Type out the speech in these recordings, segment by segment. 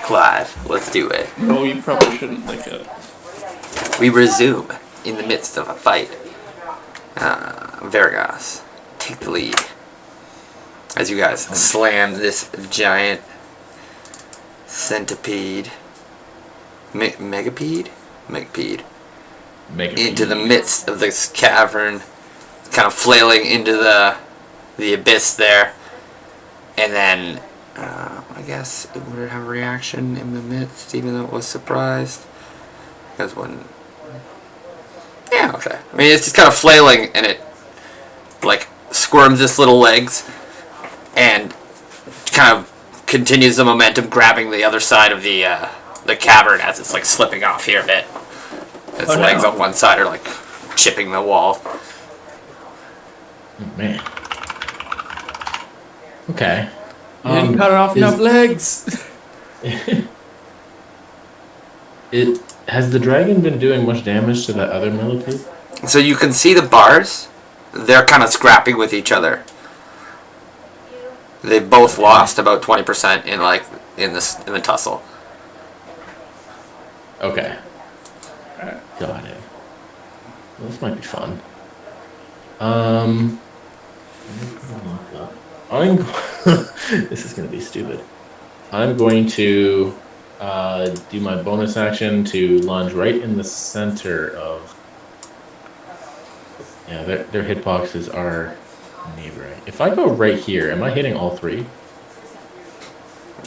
back live. Let's do it. No, you probably shouldn't like it. We resume in the midst of a fight. Vargas, take the lead. As you guys slam this giant centipede, megapede into the midst of this cavern, kind of flailing into the abyss there, and then I guess it would have a reaction in the midst, even though it was surprised. Because when, yeah, okay. I mean, it's just kind of flailing, and it like squirms its little legs, and kind of continues the momentum, grabbing the other side of the cavern as it's like slipping off here a bit. Its legs on one side are like chipping the wall. Oh, man. Okay. You didn't cut off enough legs. Has the dragon been doing much damage to that other millipede? So you can see the bars. They're kind of scrapping with each other. They've both lost about 20% in the tussle. Okay. Got it. Well, this might be fun. This is going to be stupid. I'm going to do my bonus action to lunge right in the center of... Yeah, their hitboxes are neighboring. If I go right here, am I hitting all three?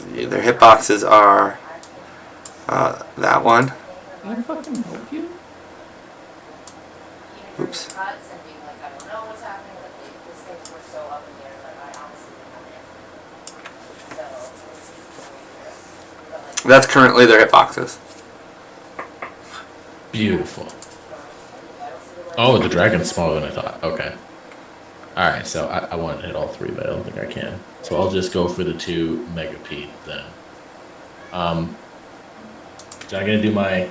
Their hitboxes are that one. Can I fucking help you? Oops. That's currently their hitboxes. Beautiful. Oh, the dragon's smaller than I thought. Okay. Alright, so I want to hit all three, but I don't think I can. So I'll just go for the 2 megapede then. So I'm going to do my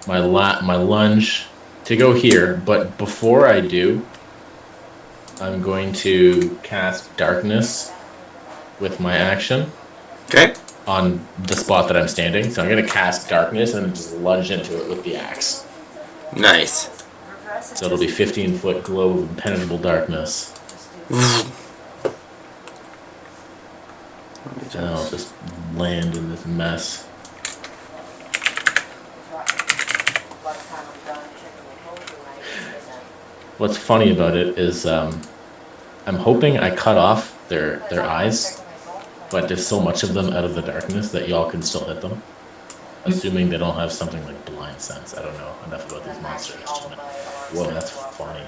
lunge to go here, but before I do, I'm going to cast Darkness with my action. Okay. On the spot that I'm standing. So I'm going to cast Darkness and then just lunge into it with the axe. Nice. So it'll be 15-foot glow of impenetrable darkness. And I'll just land in this mess. What's funny about it is I'm hoping I cut off their eyes, but there's so much of them out of the darkness that y'all can still hit them. Assuming they don't have something like blind sense. I don't know enough about these monsters. Whoa, that's funny.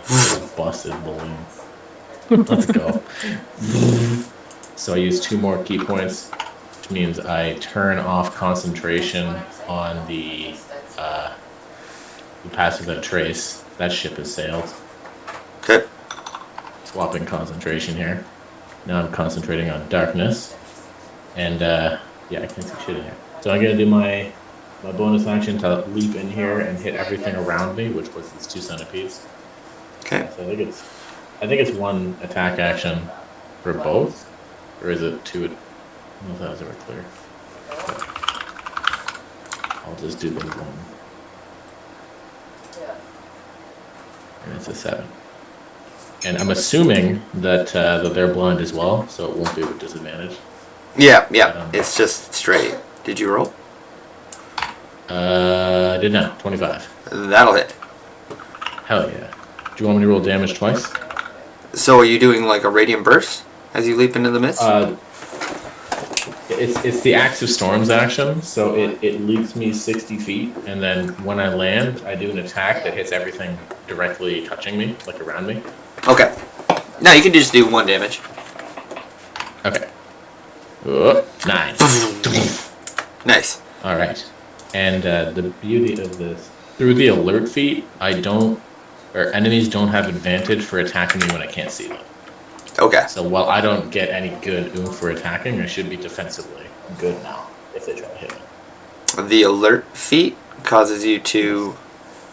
Busted balloon. Let's go. So I use 2 more key points, which means I turn off concentration on the passive that trace. That ship has sailed. Okay. Swapping concentration here. Now I'm concentrating on darkness. And yeah, I can't see shit in here. So I'm gonna do my bonus action to leap in here and hit everything around me, which was these 2 centipedes. Okay. So I think it's 1 attack action for both, or is it 2? I don't know if that was ever clear. I'll just do the 1. And it's a 7. And I'm assuming that they're blind as well, so it won't be with disadvantage. Yeah. It's just straight. Did you roll? I did not. 25. That'll hit. Hell yeah. Do you want me to roll damage twice? So are you doing like a radiant burst as you leap into the mist? It's the Axe of Storms action, so it leaps me 60 feet, and then when I land, I do an attack that hits everything directly touching me, like around me. Okay. No, you can just do 1 damage. Okay. 9. Nice. All right. And the beauty of this, through the alert feat, enemies don't have advantage for attacking me when I can't see them. Okay. So while I don't get any good oomph for attacking, I should be defensively good now if they try to hit me. The alert feat causes you to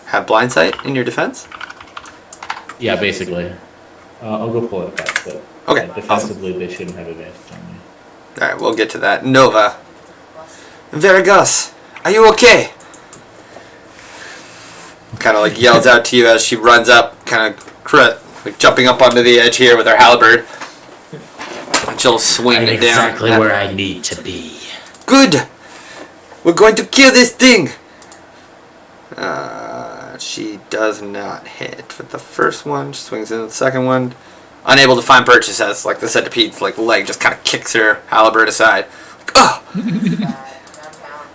have blind sight in your defense? Yeah, basically. I'll go pull it back, but okay. Defensively, awesome. They shouldn't have advantage on me. Alright, we'll get to that. Nova, Veragus, are you okay? Kind of like yells out to you as she runs up, kind of like jumping up onto the edge here with her halberd. And she'll swing I'm it down. exactly where I need to be. Good! We're going to kill this thing! She does not hit with the first one. She swings into the second one. Unable to find purchase as like the centipede's like leg just kind of kicks her halberd aside. Ugh!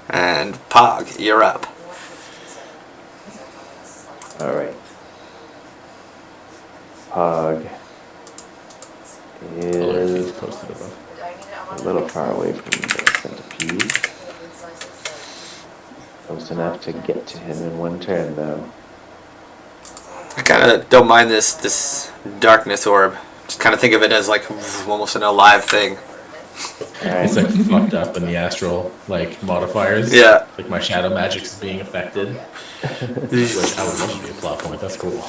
And Pog, you're up. Alright. Pog is Posted above. a little far away from the centipede. Close enough to get to him in one turn, though. I kind of don't mind this darkness orb. Just kind of think of it as like almost an alive thing. It's like fucked up in the astral like modifiers. Yeah. Like my shadow magic is being affected. Which I would love to be a plot point. That's cool.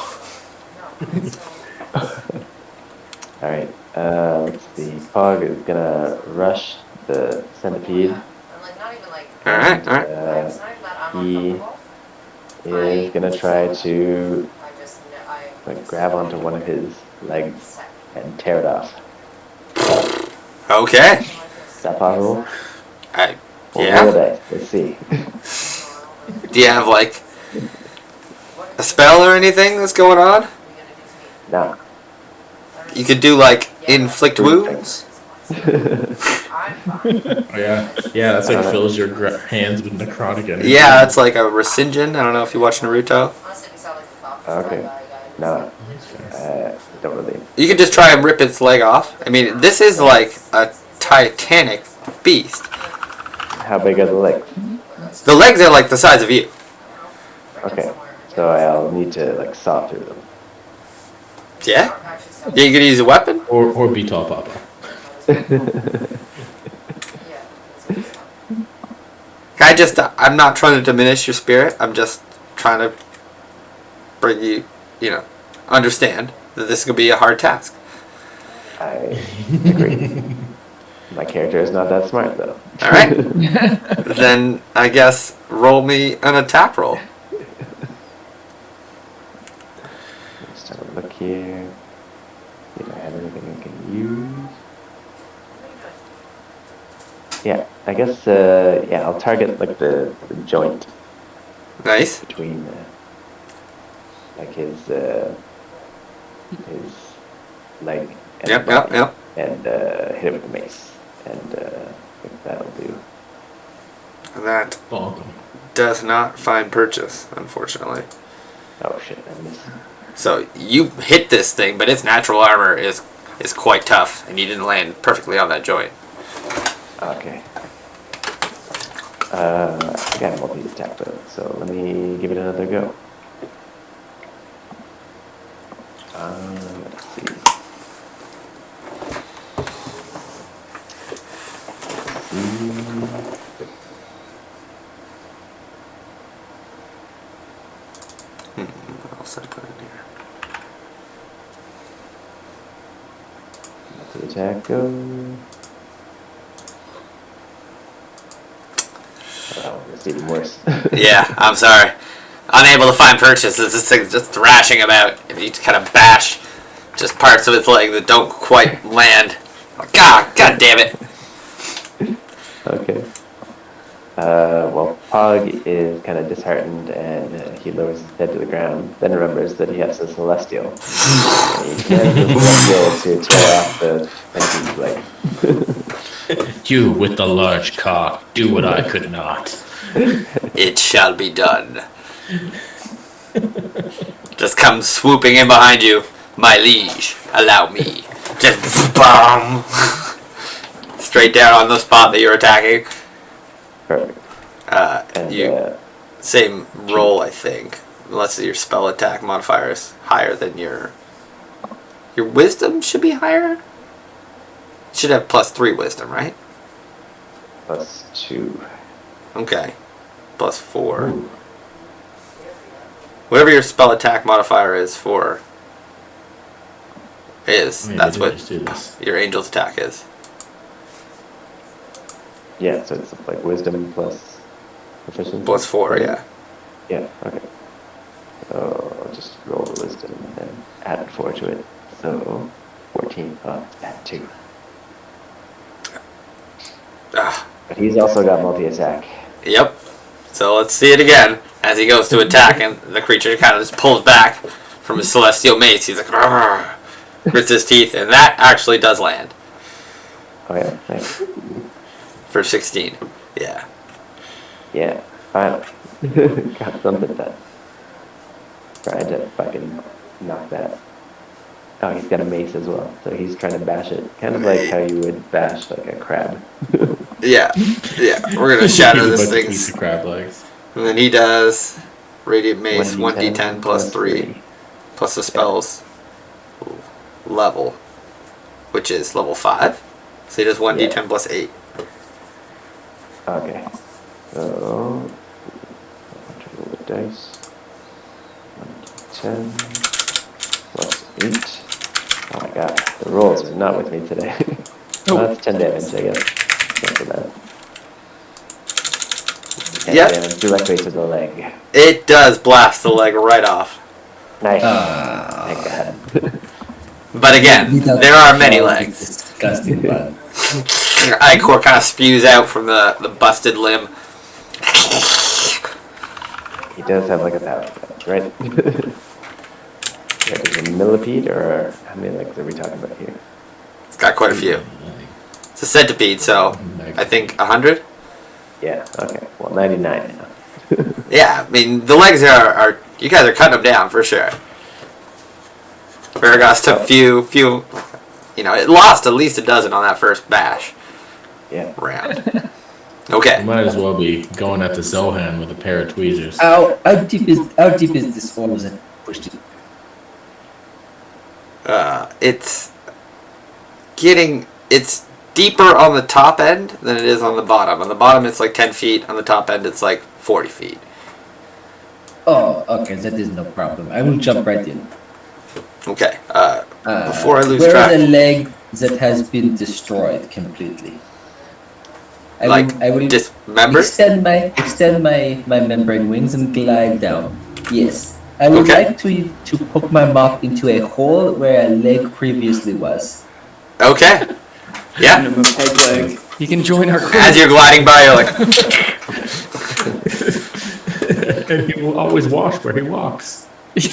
Alright, let's see. Pog is gonna rush the centipede. Alright. He is gonna try to like grab onto one of his legs and tear it off. Okay. Is that possible? I, Well, yeah. roll a dice. Let's see. Do you have like a spell or anything that's going on? Nah. You could do like inflict wounds. Oh yeah, yeah. That's like fills your hands with necrotic energy. Yeah, that's like a Resingen. I don't know if you watch Naruto. Okay. Nah. Don't really. You could just try and rip its leg off. I mean, this is like a titanic beast. How big are the legs? The legs are like the size of you. Okay. So I'll need to like saw through them. Yeah? Yeah, you could use a weapon? Or be tall papa. I'm not trying to diminish your spirit. I'm just trying to bring you, understand that this could be a hard task. I agree. My character is not that smart though. Alright. Then I guess roll me an attack roll. Let's have a look here. See if I have anything I can use. Yeah, I guess, I'll target like the joint Nice. between like his leg and Yep, the body, yep. and hit it with the mace, and I think that'll do. That Bonk 'em. does not find purchase, unfortunately. Oh shit, I missed. So you hit this thing, but its natural armor is quite tough, and you didn't land perfectly on that joint. Okay. I got a multi-attack though, so let me give it another go. Let's see. What else did I put in here? Multi-attack go. Oh, it's even worse. Yeah, I'm sorry. Unable to find purchase. This thing's just thrashing about. If you kind of bash just parts of its leg that don't quite land. God damn it. Okay. Well, Pog is kind of disheartened and he lowers his head to the ground, then remembers that he has a Celestial. And he commands the Celestial to tear off the centipede's leg. You with the large cock, do what I could not. It shall be done. Just come swooping in behind you, my liege. Allow me. Just bomb. Straight down on the spot that you're attacking. Perfect. And, Same roll, I think. Unless your spell attack modifier is higher than your wisdom should be higher. You should have +3 wisdom, right? +2. Okay. +4. Ooh. Whatever your spell attack modifier is for that's what your angel's attack is. Yeah, so it's like wisdom plus proficiency. Plus 4, yeah. Yeah, okay. So I'll just roll the wisdom and then add 4 to it. So 14 add 2. Ah, But he's also got multi-attack. yep. So let's see it again. As he goes to attack, and the creature kind of just pulls back from his celestial mace. He's like, "Argh," grits his teeth, and that actually does land Oh yeah, nice. for 16. Yeah. Yeah, finally. Got something done. Tried to fucking knock that. Oh, he's got a mace as well, so he's trying to bash it. Kind of like how you would bash like a crab. Yeah. Yeah. We're going to shatter this Bunch of thing. piece of crab legs. And then he does Radiant Mace 1d10 1d10 plus 3 plus the spell's level, which is level 5. So he does 1d10 plus 8. Okay. So, roll the dice. 1d10 plus 8. Oh my god, the rolls are not with me today. Well, that's 10 damage, I guess. Not so bad. 10 Yep. damage directly to the leg. It does blast the leg right off. Nice. Thank god. But again, there are many legs. Disgusting, but Icor kind of spews out from the busted limb. He does have like 1,000 legs, right? That is a millipede, or how many legs are we talking about here? It's got quite a few. It's a centipede, so I think 100? Yeah, okay. Well, 99 now. Yeah, I mean, the legs are you guys are cutting them down for sure. Vargas took few, you know, it lost at least a dozen on that first bash Yeah. round. Okay. Might as well be going at the Zohan with a pair of tweezers. how deep is this orb that pushed it? It's deeper on the top end than it is on the bottom. On the bottom, it's like 10 feet. On the top end, it's like 40 feet. Oh, okay, that is no problem. I will jump right in. Okay. Before I lose where track, is a leg that has been destroyed completely? I will dismember. extend my membrane wings and glide down. Yes. I would Okay. like to poke my mouth into a hole where a leg previously was. Okay. Yeah. I'm a peg leg. You can join our crew. As you're gliding by, you're like, And he will always wash where he walks. okay.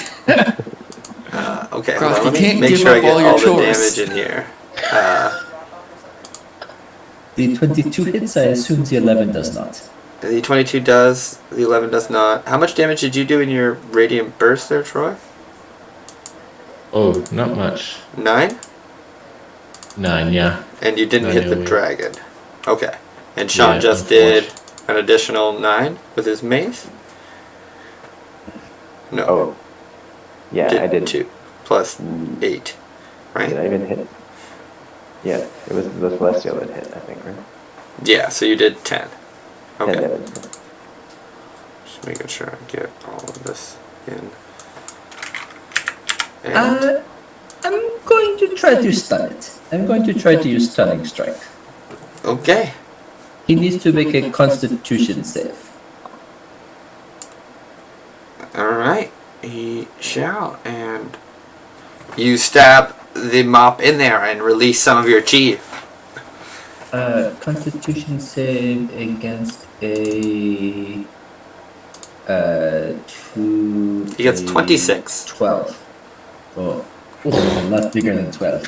Cross, Well, you let me can't make give sure I up get all your all the chores. damage in here. The 22 hits, I assume the 11 does not. The 22 does. The 11 does not. How much damage did you do in your radiant burst there, Troy? Oh, not much. 9? 9, yeah. And you didn't 9 hit the AoE. dragon. Okay. And Sean Yeah, just did an additional 9 with his mace? No. Oh. Yeah, I did. 2 plus 8. Right? Did I even hit? Yeah, it was the celestial that hit, I think, right? Yeah, so you did 10. 10 Okay. damage. Just making sure I get all of this in. And I'm going to try to stun it. I'm going to try to use Stunning Strike. okay. He needs to make a Constitution save. Alright. He shall. And you stab the mop in there and release some of your chi. Constitution save against a 2. He gets 26. 12. Oh, a lot bigger than 12.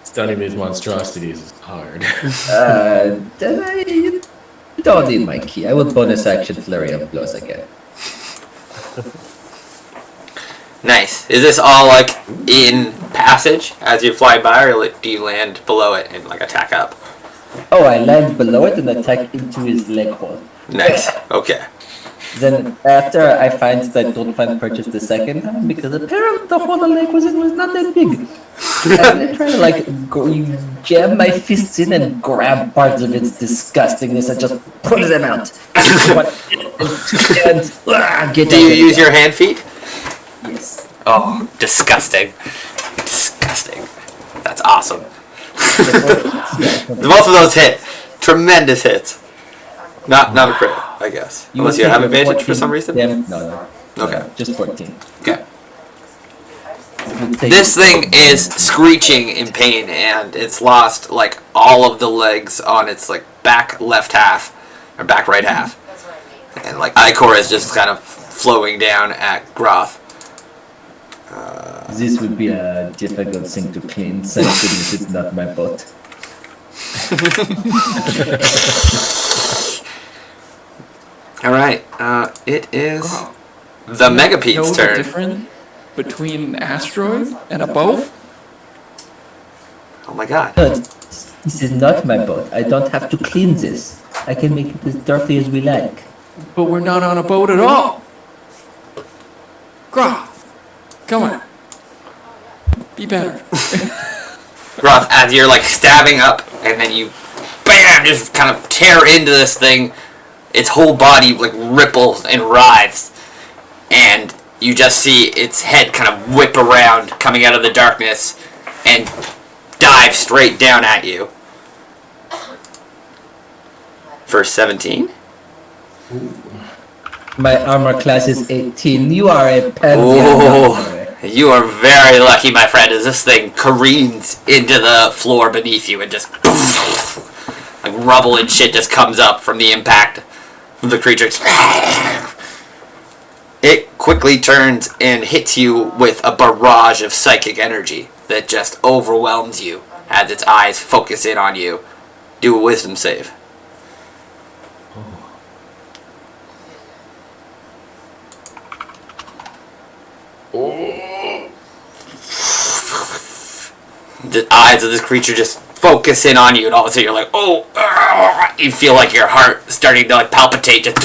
Stunning these monstrosities is hard. Then I don't need my key. I will bonus action flurry of blows again. Nice. Is this all like in passage as you fly by, or do you land below it and like attack up? Oh, I land below it and attack into his leg hole. Nice. Okay. Then after I find that I don't find purchase the second time because apparently the hole the leg was in was not that big. I try to like jam my fists in and grab parts of its disgustingness and just pull them out. Do you use your hand feet? Yes. Oh, disgusting. Disgusting. That's awesome. Both of those hit. Tremendous hits. Not a crit, I guess. Unless you have advantage for some reason? No. Okay. Just 14. Okay. This thing is screeching in pain, and it's lost like all of the legs on its like back left half or back right half, and like Icor is just kind of flowing down at Groth. This would be a difficult thing to clean. Thank goodness it's not my boat. All right, it is the Megapede's turn. Different between an asteroid and a boat? Oh my god. No, this is not my boat. I don't have to clean this. I can make it as dirty as we like. But we're not on a boat at all. Groth, come on. Be better. Groth, as you're like stabbing up, and then you, bam, just kind of tear into this thing. Its whole body like ripples and writhes, and you just see its head kind of whip around, coming out of the darkness, and dive straight down at you. For 17. My armor class is 18. You are a pansy. Oh, you are very lucky, my friend, as this thing careens into the floor beneath you and just like rubble and shit just comes up from the impact of the creature. It quickly turns and hits you with a barrage of psychic energy that just overwhelms you as its eyes focus in on you. Do a wisdom save. The eyes of this creature just focus in on you, and all of a sudden you're like, oh, you feel like your heart starting to like palpitate, just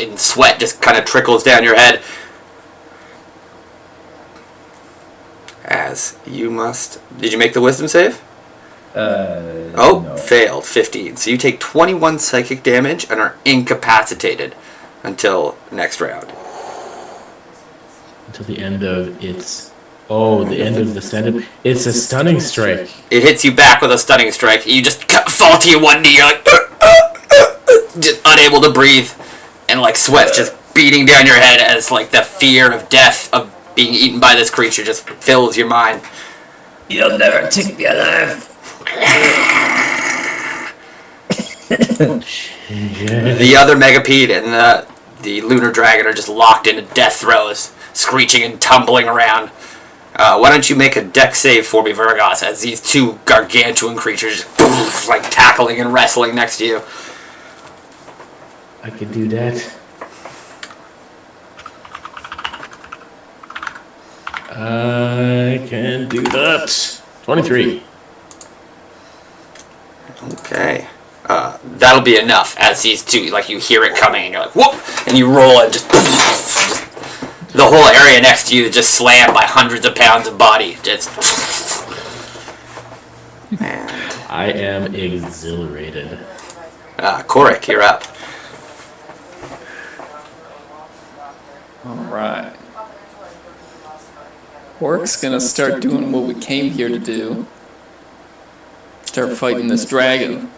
and sweat just kind of trickles down your head. As you must, did you make the wisdom save? No. Failed, 15. So you take 21 psychic damage and are incapacitated until next round. Until the end of its... Oh, the end of the sentence. It's a stunning strike. It hits you back with a stunning strike. You just fall to your one knee. You're like, just unable to breathe, and like sweat just beating down your head as like the fear of death of being eaten by this creature just fills your mind. You'll never take me alive. The other Megapede and the Lunar Dragon are just locked into death throes, screeching and tumbling around. Why don't you make a dex save for me, Virgos, as these two gargantuan creatures like tackling and wrestling next to you. I could do that. I can do that. 23. Okay. That'll be enough, as these two, like, you hear it coming, and you're like, whoop! And you roll and just the whole area next to you is just slammed by hundreds of pounds of body. Just... Man. I am exhilarated. Korik, you're up. Alright. Orc's gonna start doing what we came here to do. Start fighting this dragon.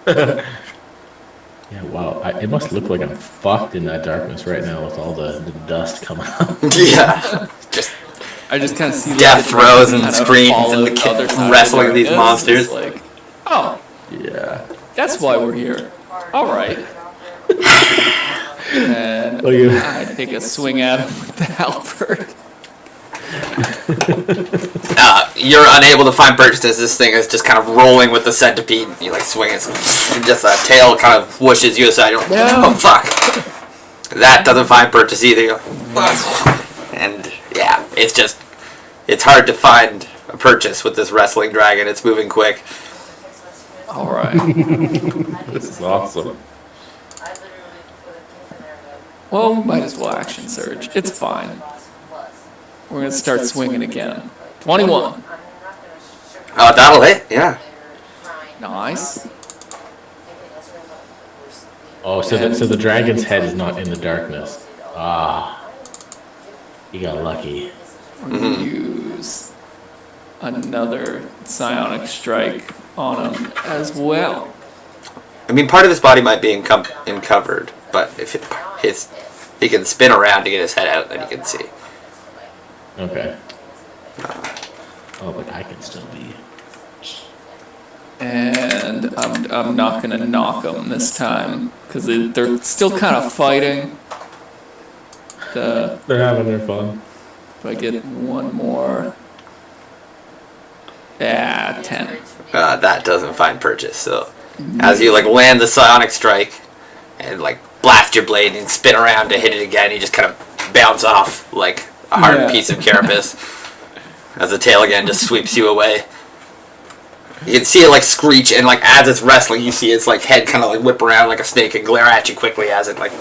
Yeah, wow. It must look like I'm fucked in that darkness right now with all the dust coming up. Yeah. Just I just kind of see death throes and kind of screams follow and the other side of wrestling of these darkness. monsters. It's like, oh, Yeah. that's why we're here. Alright. And Oh, yeah. I take a swing at him with the halberd. You're unable to find purchase as this thing is just kind of rolling with the centipede. You like swing it, and just a tail kind of whooshes you aside. You're like, oh fuck! That doesn't find purchase either. You're like, and yeah, it's hard to find a purchase with this wrestling dragon. It's moving quick. Alright. This is awesome. Well, might as well action surge. It's fine. We're gonna start swinging again. 21. That'll hit. Yeah. Nice. Oh, so the dragon's head is not in the darkness. Ah. You got lucky. We're gonna use another psionic strike on him as well. I mean, part of his body might be uncovered, but if he can spin around to get his head out, then you can see. Okay. Oh, but I can still be. And I'm not gonna knock him this time because they're still kind of fighting. They're having their fun. If I get one more, 10. That doesn't find purchase. So as you like land the psionic strike and like blast your blade and spin around to hit it again, you just kind of bounce off like a hard piece of carapace as the tail again just sweeps you away. You can see it like screech, and like as it's wrestling, you see its like head kind of like whip around like a snake and glare at you quickly as it like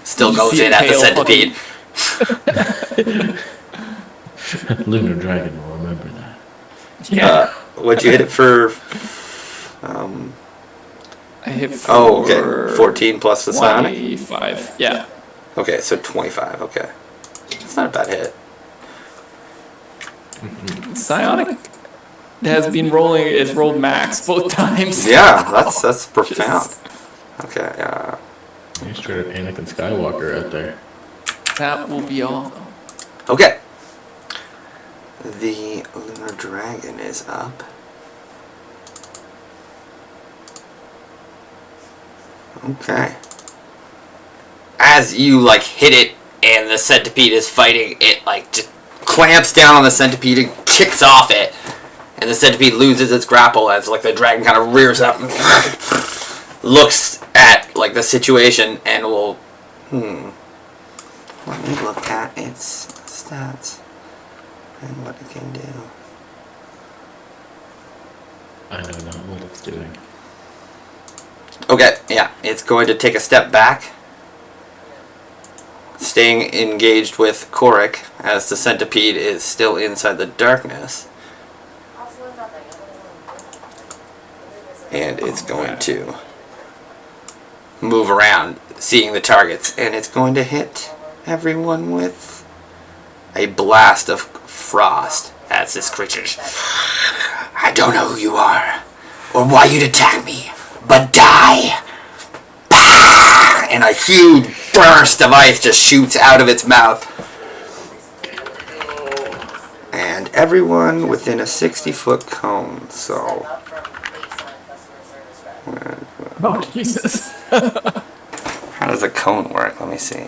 still goes in at the centipede. Lunar Dragon will remember that. Yeah. What'd you hit it for? I hit for Oh, okay. 14 plus the psionic? 25. Yeah. Okay, so 25. Okay. It's not a bad hit. Psionic has been rolling, it's rolled max both times. Yeah, that's profound. Okay, You straight up Anakin Skywalker out there. That will be all. okay. The Lunar Dragon is up. Okay. As you like hit it and the centipede is fighting, it like just clamps down on the centipede and kicks off it. And the centipede loses its grapple as like the dragon kind of rears up and looks at like the situation and will let me look at its stats and what it can do. I don't know what it's doing. Okay, yeah, it's going to take a step back, staying engaged with Korik as the centipede is still inside the darkness. And it's going to move around, seeing the targets, and it's going to hit everyone with a blast of frost as this creature. I don't know who you are, or why you'd attack me, but die! And a huge burst of ice just shoots out of its mouth. And everyone within a 60-foot cone, so... Oh, Jesus. How does a cone work? Let me see.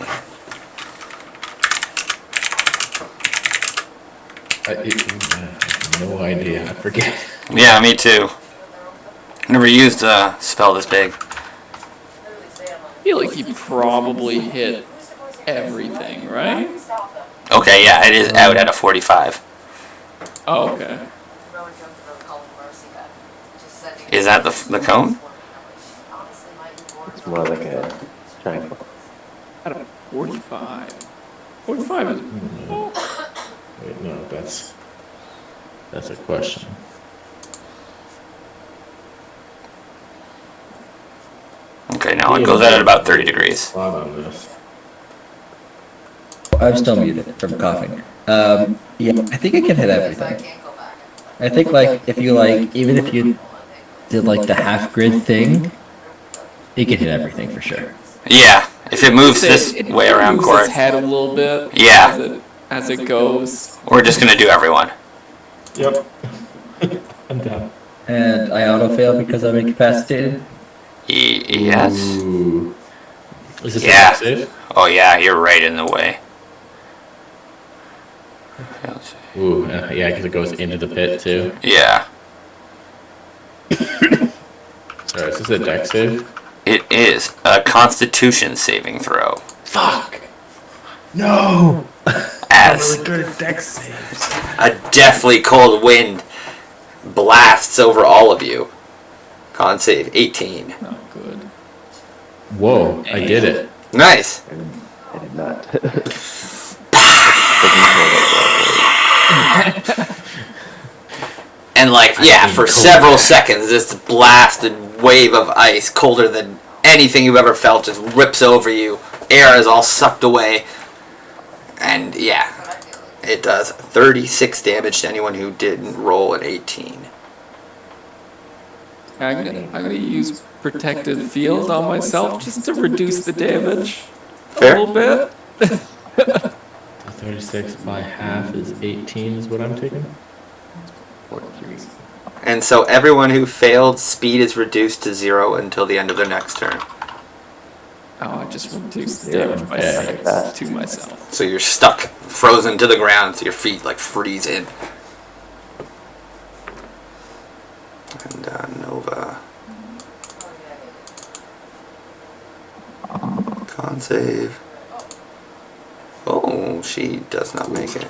I have no idea. I forget. Yeah, me too. Never used a spell this big. I feel like he probably hit everything, right? Okay, yeah, it is out at a 45. Oh, okay. Is that the cone? It's more like a triangle. Out of 45. 45 is... Wait, no, that's a question. Okay, now it goes out at about 30 degrees. Spot on this. I'm still muted from coughing. Yeah, I think it can hit everything. I think like if you like, even if you did like the half grid thing, it can hit everything for sure. Yeah, if it moves this way around moves Korik. its head a little bit. Yeah. As it goes. We're just gonna do everyone. Yep. I'm down. And I auto fail because I'm incapacitated. Yes. Ooh. Is this Yeah. a save? Oh yeah, you're right in the way. Ooh, yeah, because it goes into the pit too. Yeah. Sorry, is this a dex save? It is a Constitution saving throw. Fuck! No! As good at dex saves. a deathly cold wind blasts over all of you. Con save 18. Not good. Whoa, I did it. Nice. I did not. And like, yeah, for several seconds, this blasted wave of ice, colder than anything you've ever felt, just rips over you. Air is all sucked away. And yeah, It does 36 damage to anyone who didn't roll an 18. I'm gonna use protected field on myself just to reduce the damage Fair. a little bit. 36 by half is 18 is what I'm taking. And so everyone who failed, speed is reduced to 0 until the end of their next turn. Oh, I just reduced the damage by Yeah. 6 to myself. So you're stuck, frozen to the ground, so your feet like freeze in. And Nova. Con save. Oh, she does not make it.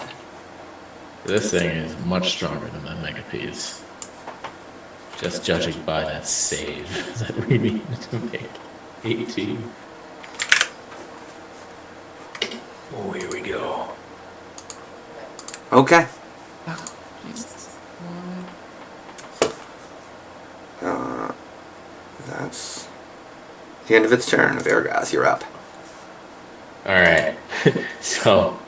This thing is much stronger than that Megapiece. Just judging by that save that we need to make 18. Oh, here we go. Okay. Jesus. That's the end of its turn. Vergas, you're up. Alright. So,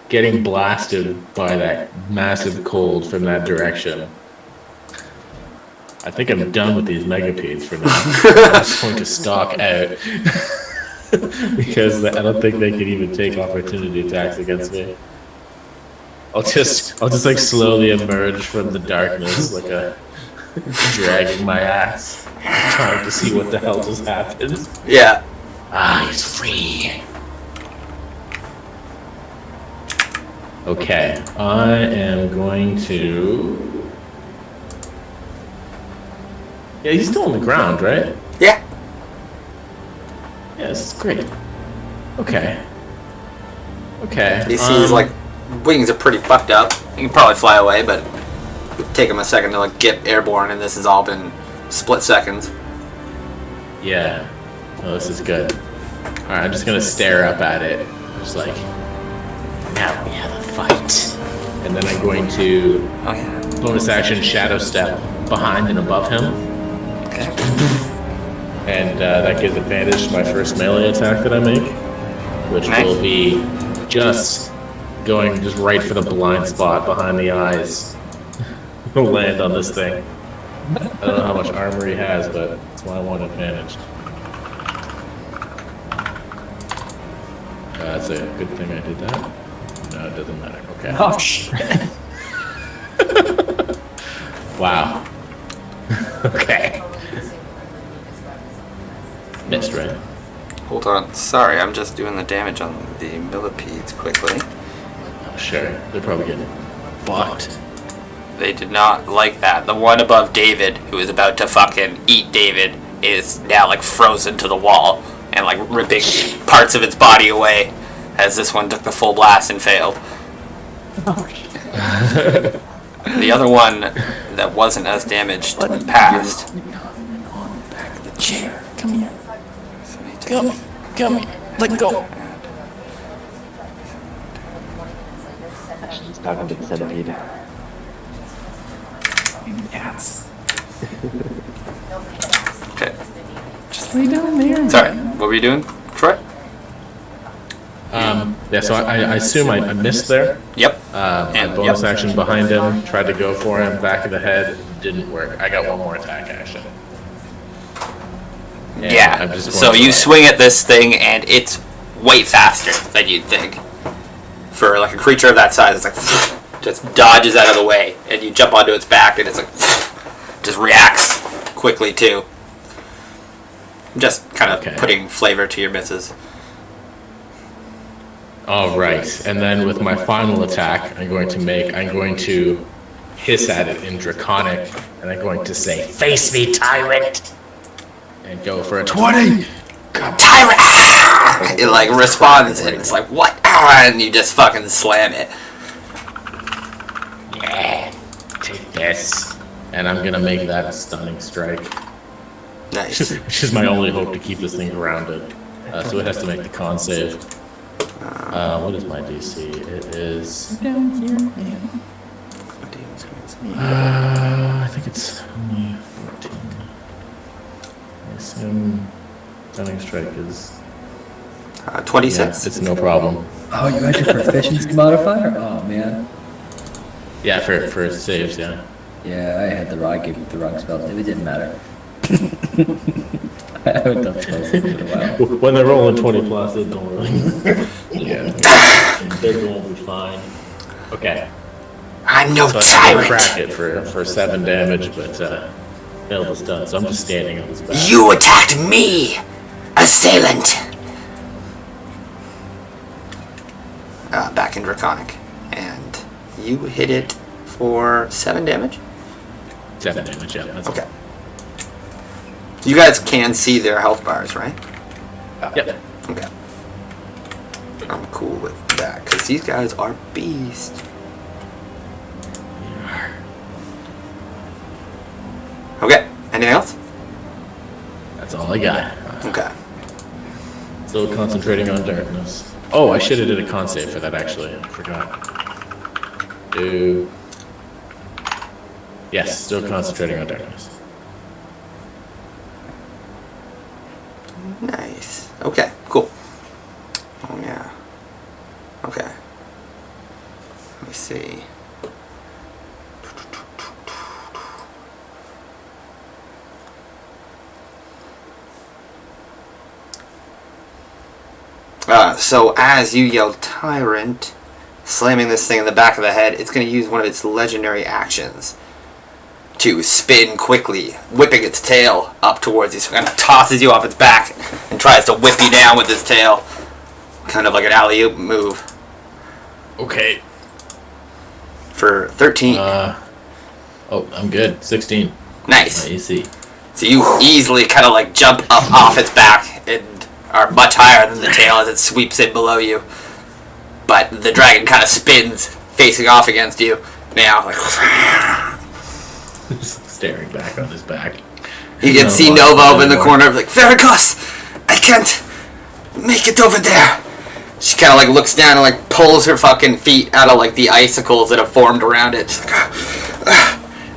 getting blasted by that massive cold from that direction. I think I'm done with these Megapieds for now. I'm just going to stalk out. Because I don't think they can even take opportunity attacks against me. I'll just like slowly emerge from the darkness like a dragging my ass, trying to see what the hell just happened. Yeah. Ah, he's free. Okay, I am going to. Yeah, he's still on the ground, right? Yeah. Yeah, this is great. Okay. Okay. You see his like wings are pretty fucked up. He can probably fly away, but it'd take him a second to like get airborne, and this has all been split seconds. Yeah. Oh, this is good. Alright, I'm just gonna stare up at it. Just like, now we have a fight. And then I'm going to Oh yeah. bonus action shadow step behind and above him. Okay. And that gives advantage to my first melee attack that I make, which Nice. will be just going just right for the blind spot behind the eyes. He'll land on this thing. I don't know how much armor he has, but that's why I want advantage. That's a good thing I did that. No, it doesn't matter. Okay. Oh, shit. Wow. Okay. Missed, right? Hold on. Sorry, I'm just doing the damage on the millipedes quickly. Oh, sure. They're probably getting fucked. They did not like that. The one above David, who is about to fucking eat David, is now like frozen to the wall and like ripping parts of its body away as this one took the full blast and failed. The other one that wasn't as damaged passed. On the back of the chair. Come here. Come here. Let go. She's talking to the centipede. Cats. Okay. Just lay down there. Sorry, man. what were you doing, Troy? Yeah, so I assume I missed there. Yep. I bonus action behind him, tried to go for him, back of the head, didn't work. I got one more attack action. And Yeah. I'm just So going to, you swing at this thing, and it's way faster than you'd think. For like a creature of that size, it's like just dodges out of the way, and you jump onto its back, and it's like just reacts quickly too. Just kind of Okay. putting flavor to your misses. All right, and then with my final attack, I'm going to hiss at it in Draconic, and I'm going to say, "Face me, tyrant!" and go for a 20. Tyrant! Ah! It like responds, and it's like what? Ah! And you just fucking slam it. Yeah, take this. And I'm gonna make that a stunning strike, Nice. which is my only hope to keep this thing grounded. So it has to make the con save. What is my DC? It is. Down here, man. I think it's only 14. I assume stunning strike is Yeah, 26. it's no problem. Oh, you had your proficiency modifier? Oh, man. Yeah, for saves, yeah. Yeah, I had the wrong, I gave you the wrong spell save. It didn't matter. I haven't done spell saves in a while. When they're rolling 20 plus, it don't really. Yeah, they're going to be fine. Okay. I'm no So I tyrant. crack it for 7 damage, but failed the stun, so I'm just standing on his back. You attacked me, assailant. Back in Draconic. And you hit it for 7 damage? 7 damage, yeah. That's Okay. You guys can see their health bars, right? Yep. Okay. I'm cool with that, because these guys are beasts. Okay. Anything else? That's all I got. Okay. Still concentrating on darkness. Oh, I should have did a con save for that, actually. I forgot. Yes, still concentrating on darkness. Nice. Okay, cool. Oh, yeah. Okay. Let me see. So as you yell Tyrant, slamming this thing in the back of the head, it's going to use one of its legendary actions to spin quickly, whipping its tail up towards you. So it kind of tosses you off its back and tries to whip you down with its tail. Kind of like an alley-oop move. Okay. For 13. Oh, I'm good. 16. Nice. My AC. So you easily kind of like jump up off its back and are much higher than the tail as it sweeps in below you. But the dragon kind of spins, facing off against you now. Like, Just staring back on his back. you can see Nova over in the corner, like, Veracruz, I can't make it over there. She kind of like looks down and like pulls her fucking feet out of like the icicles that have formed around it. She's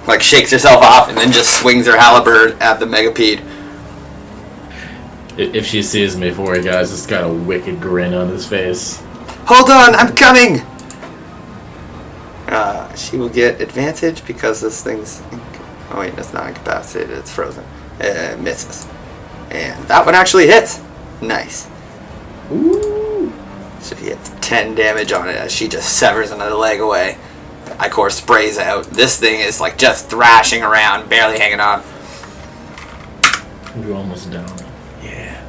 like shakes herself off and then just swings her halberd at the megapede. If she sees me before he guys, just got a wicked grin on his face. Hold on, I'm coming! She will get advantage because this thing's... Oh wait, it's not incapacitated, it's frozen. Misses. And that one actually hits. Nice. Ooh. So he hits 10 damage on it as she just severs another leg away. Icor sprays out. This thing is like just thrashing around, barely hanging on. You're almost down. Yeah.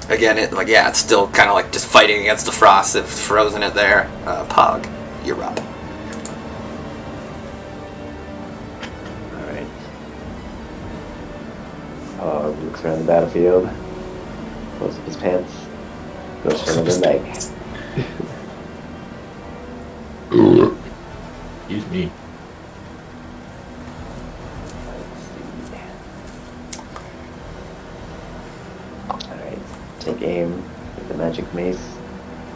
Again, it's still kind of like just fighting against the frost. It's frozen it there. Pog, you're up. Alright. Pog looks around the battlefield, pulls up his pants, goes for another leg. Excuse me. Alright, take aim with the magic mace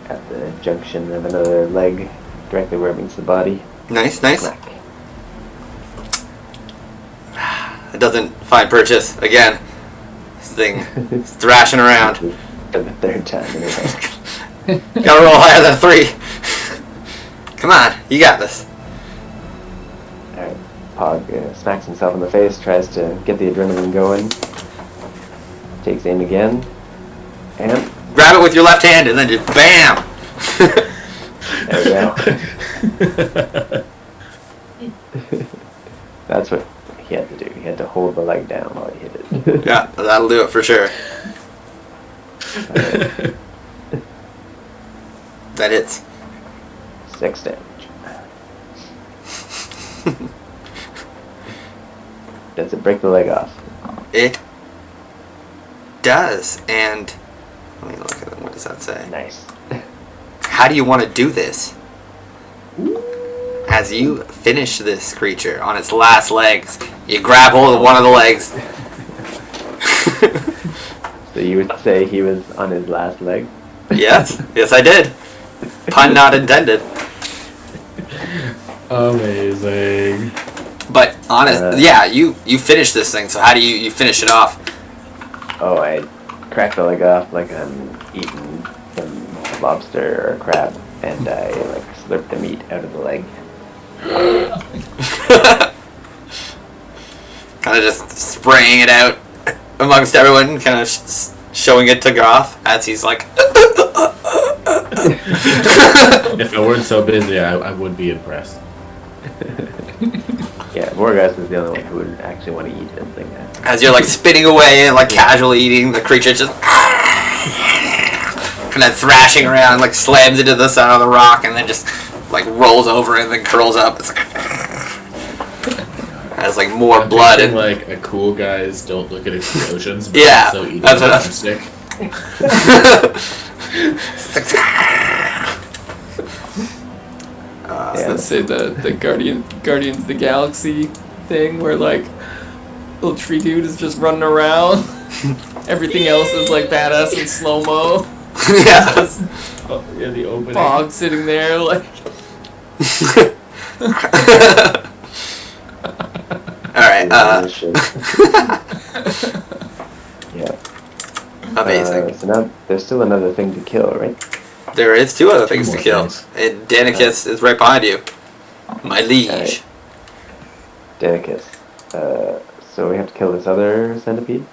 at the junction of another leg, directly where it meets the body. Nice. Smack. It doesn't find purchase. Again, this thing is thrashing around. For the third time in a row. Gotta roll higher than 3. Come on, you got this. Alright, Pog smacks himself in the face, tries to get the adrenaline going. Takes aim again. And Grab it with your left hand and then just BAM! there we go. That's what he had to do. He had to hold the leg down while he hit it. Yeah, that'll do it for sure. That hits. 6 damage. Does it break the leg off? It does, and let me look at it. What does that say? Nice. How do you want to do this? As you finish this creature on its last legs, you grab hold of one of the legs. So you would say he was on his last leg? Yes, I did. Pun not intended. Amazing. But honest, yeah, you finish this thing. So how do you finish it off? Oh, I crack the leg off like I'm eating some lobster or crab, and I like slurp the meat out of the leg. Kind of just spraying it out amongst everyone, kind of showing it to Goth as he's like. If I weren't so busy, I would be impressed. Yeah, Vorgas is the only one who would actually want to eat this thing. As you're like spinning away and like casually eating, the creature just kind of thrashing around, like slams into the side of the rock, and then just like rolls over and then curls up. It's like has like more blood and like a cool guys don't look at explosions. But yeah, also eating that's what stick. Let's say the Guardians of the Galaxy thing where like little tree dude is just running around. Everything else is like badass in slow mo. yeah. Oh, yeah, the opening. Fog sitting there like. All right. Yeah. Amazing. So now there's still another thing to kill, right? There is two other things to more kill, things. and Danicus is right behind you, my liege. Danicus. So we have to kill this other centipede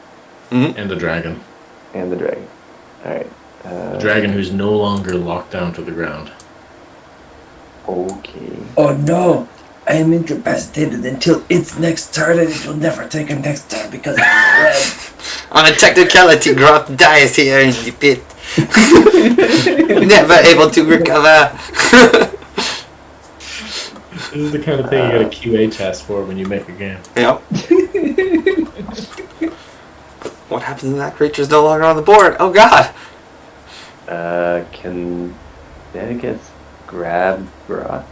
And the dragon. and the dragon. Alright. The dragon who's no longer locked down to the ground. Okay. Oh no! I am incapacitated until its next turn, and it will never take a next turn because I'm red. On a technicality, Groth dies here in the pit. Never able to recover. This is the kind of thing you get a QA test for when you make a game. Yep. What happens when that creature's no longer on the board? Oh god! Can Danicus grab Groth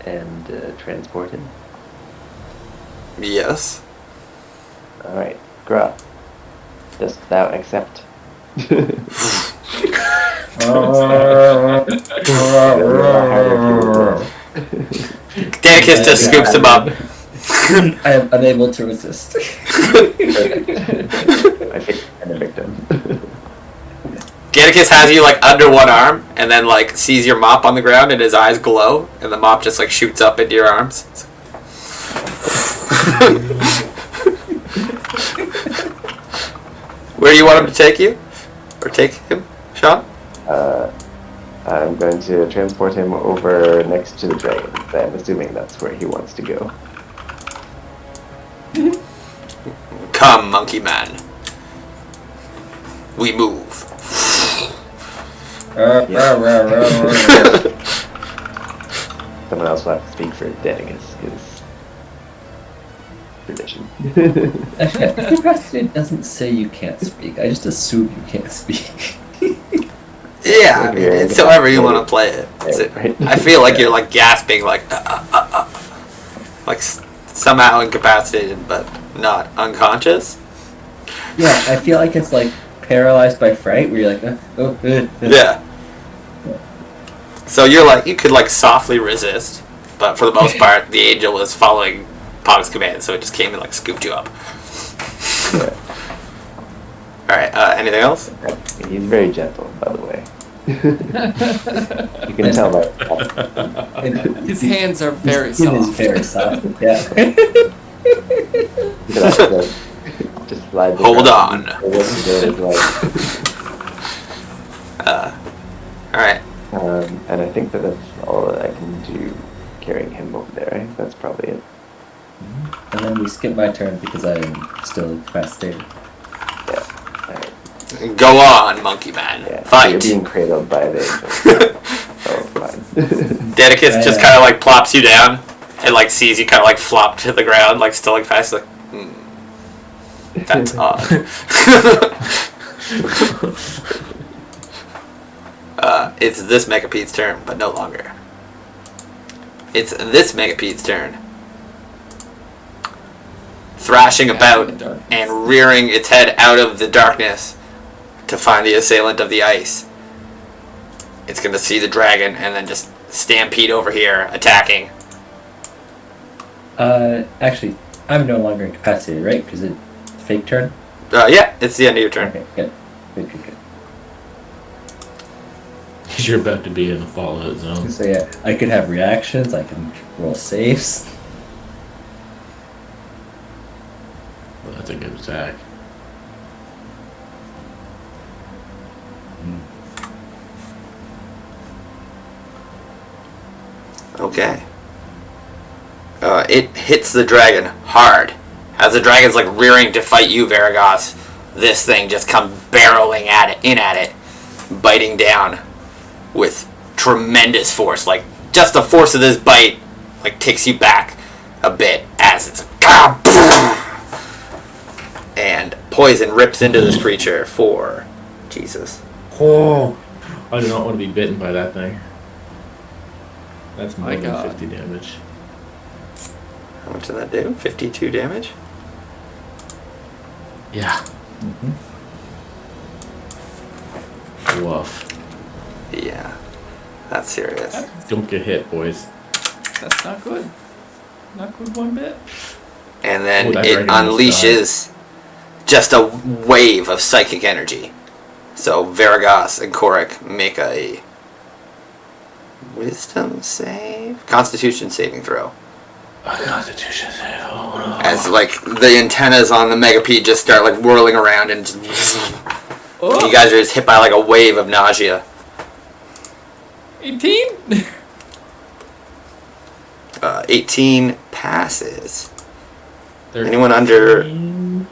and transport him? Yes. Alright, Groth. Dost thou accept? Danicus just scoops him up. I am unable to resist. I think I'm a victim. Danicus has you like under one arm, and then like sees your mop on the ground, and his eyes glow, and the mop just like shoots up into your arms. Where do you want him to take you? Or take him, Sean? I'm going to transport him over next to the dragon. I'm assuming that's where he wants to go. Come, monkey man. We move. Someone else will have to speak for Danicus, because tradition. Incapacitated doesn't say you can't speak. I just assume you can't speak. Yeah, I mean, it's however you want to play it. I feel like you're like gasping, like somehow incapacitated, but not unconscious. Yeah, I feel like it's like paralyzed by fright, where you're like, Yeah. So you're like, you could like softly resist, but for the most part, the angel was following Pog's command, so it just came and like scooped you up. All right. Anything else? He's very gentle, by the way. You can tell by His hands are very It is soft. very soft. Yeah. just slide the Hold ground. on. All right. And I think that's all that I can do carrying him over there. Right? That's probably it. And then we skip my turn because I am still incapacitated. Yeah. Alright. Go on, monkey man. Yeah. So Fight. you're being cradled by the angel. Oh, fine. Danicus just kind of like plops you down and like sees you kind of like flop to the ground, like still like fast, like, that's odd. It's this Megapede's turn, but no longer. It's this Megapede's turn. Thrashing about and rearing its head out of the darkness to find the assailant of the ice. It's gonna see the dragon and then just stampede over here, attacking. Actually, I'm no longer incapacitated, right? Because it's fake turn. Yeah, it's the end of your turn. Okay, good. Good. Because you're about to be in the fallout zone. So yeah, I could have reactions. I can roll saves. Well, that's a good attack. Okay. It hits the dragon hard. As the dragon's like rearing to fight you, Varagos, this thing just comes barreling at it, biting down with tremendous force. Like, just the force of this bite, like, takes you back a bit as it's and poison rips into this creature for Jesus. Oh, I do not want to be bitten by that thing. That's more My than God. 50 damage. How much did that do? 52 damage? Yeah. Woof. Yeah. That's serious. Don't get hit, boys. That's not good. Not good one bit. And then Ooh, that it dragon almost unleashes just a wave of psychic energy. So Varagos and Korik make a wisdom save? Constitution saving throw. A constitution save. Oh, no. As like the antennas on the megapede just start like whirling around and just, you guys are just hit by like a wave of nausea. 18? 18 passes. 13. Anyone under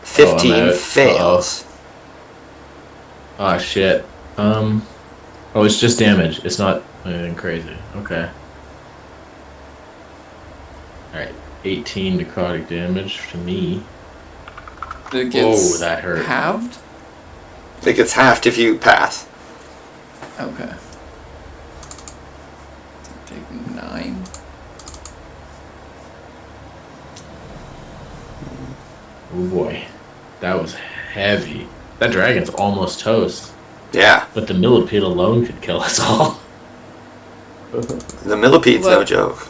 15 Oh, I'm out. fails. Oh shit. Oh, it's just damage. It's not anything crazy. Okay. Alright. 18 necrotic damage to me. It gets that hurt. halved? It gets halved if you pass. Okay. Take 9. Oh boy. That was heavy. That dragon's almost toast. Yeah. But the millipede alone could kill us all. The millipede's no Well- joke.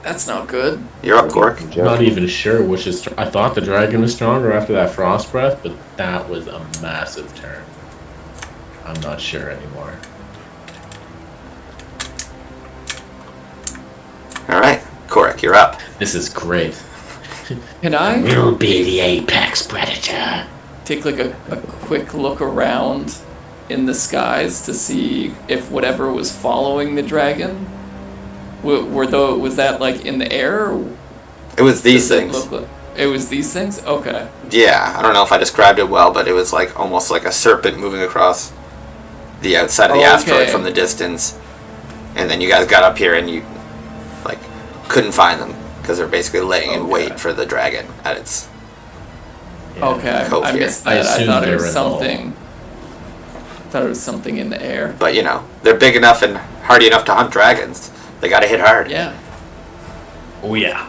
That's not good. You're up, Cork. I'm not even sure which is... I thought the dragon was stronger after that frost breath, but that was a massive turn. I'm not sure anymore. Alright, Korik, you're up. This is great. Can I You'll be the apex predator. take like a quick look around in the skies to see if whatever was following the dragon was that like in the air? Or It was these does it things. look like- it was these things? Okay. Yeah, I don't know if I described it well, but it was like almost like a serpent moving across the outside of the asteroid Okay. from the distance. And then you guys got up here and you like couldn't find them because they're basically laying in Okay. wait for the dragon at its. Yeah. Okay, Cove I here. missed I that. I assumed thought they it were was in the hole. something. Thought it was something in the air. But you know, they're big enough and hardy enough to hunt dragons. They gotta hit hard. Yeah. Oh yeah.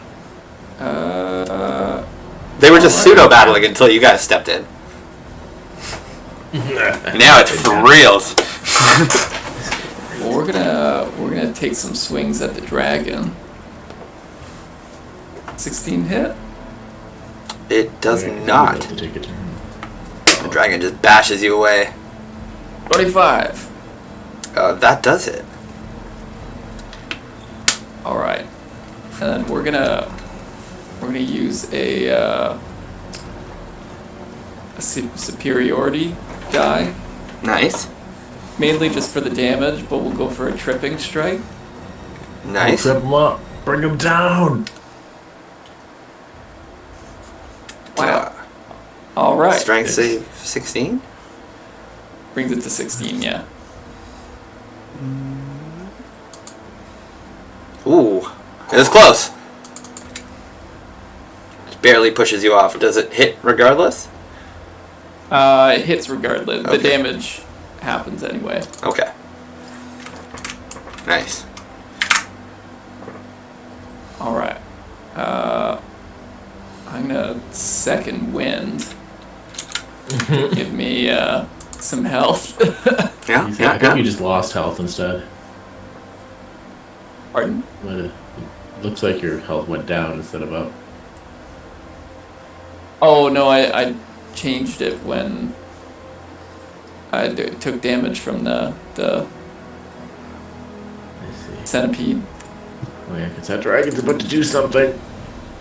They were just Alright. pseudo battling until you guys stepped in. Now it's for reals. Well, we're gonna take some swings at the dragon. 16 hit. It does Okay, I'm not. about to take a turn. The dragon just bashes you away. 25. That does it. All right, and then we're gonna use a superiority die, Nice. mainly just for the damage, but we'll go for a tripping strike. Nice. Trip him up. Bring him down. Wow. All right. Strength save 16? Brings it to 16. Yeah. Ooh. It was close. Just barely pushes you off. Does it hit regardless? It hits regardless. Okay. The damage happens anyway. Okay. Nice. All right. I'm gonna second wind. Give me some health. Yeah, I yeah, think yeah. you just lost health instead. Pardon? But it looks like your health went down instead of up. Oh no, I changed it when I took damage from the centipede. Oh yeah, because that dragon's about to do something.